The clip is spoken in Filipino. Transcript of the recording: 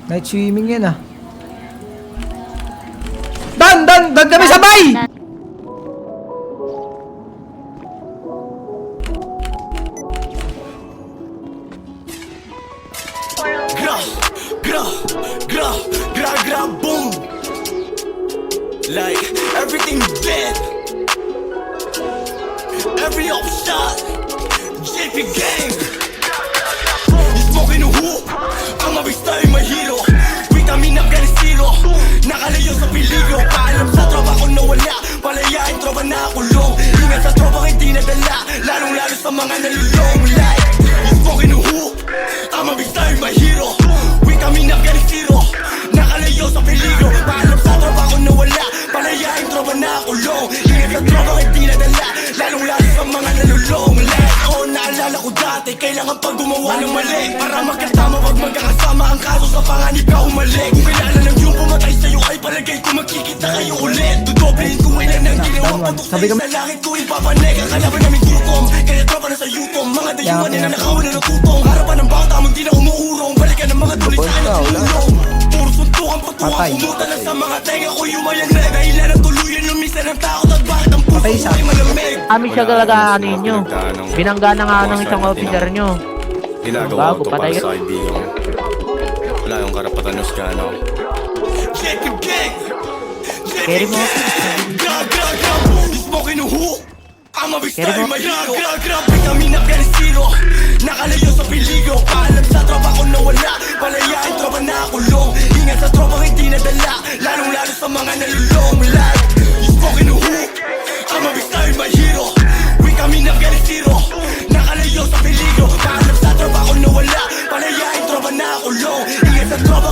Night swimming yan ah. Dan kami sabay! Gra, boom. Like, everything dead. Every up shot. JP gang. You smoking a hoop. Ang mabista ay may hero. Vitamin up ganit zero. Nakalayo sa peligro. Paalam sa tropa ko nawala. Palayain tropa na kulong. Ingat sa tropa hindi nadala. Lalong lalo sa mga nalulong. Like, you smoking a hoop. Ang mabista ay may hero. Vitamin up ganit zero. Nakalayo sa peligro. Paalam sa tropa ko nawala. Palayain tropa na kulong. Ingat sa tropa hindi nadala. Lalong lalo sa mga nalulong. Like, oh naalala ko dati. Kailangan pag gumawa ng mali para magkasama wag magkakasama. Ang kaso sa panganib ka umalik. Kung kilala ng yung pumatay sa'yo ay palagay ko magkikita kayo ulit. Dudoblehin ko ilan ang ginawa patok sa'yo sa langit ko ipapanig. Ang kalaban namin gutom. Kaya tropa na sa yutom. Mga dayuan na nakawala ng tutong. Harapan ng bawat tamang di na umuurong. Balikan ng mga tulis sa akin at tumulong. Puro suntukan patuwang kumuta na sa mga tenga ko yumayan na. Dahilan ng tuluyan lumisan ng takot at bakit ang puso ko ay malamig. Kami siya galagaan ninyo. Binangga na nga ng isang officer nyo. Ginagawa Bago, ko to para patay. sa kaibigan. Wala yung karapatan Oscano. Jacob Gang. Carry mo. You smoking a hoop. Ang mabista Carry ay mo. may hero. Vitamin up ganit zero. Nakalayo sa peligro. Paalam sa tropa ko nawala. Palayain tropa na kulong. Ingat sa tropa hindi nadala. Lalong lalo sa mga nalulong. Like, you smoking a hoop. Ang mabista ay may hero. Vitamin up ganit zero. Nakalayo sa peligro. Paalam sa tropa ko nawala. Palayain tropa na kulong. Ingat sa tropa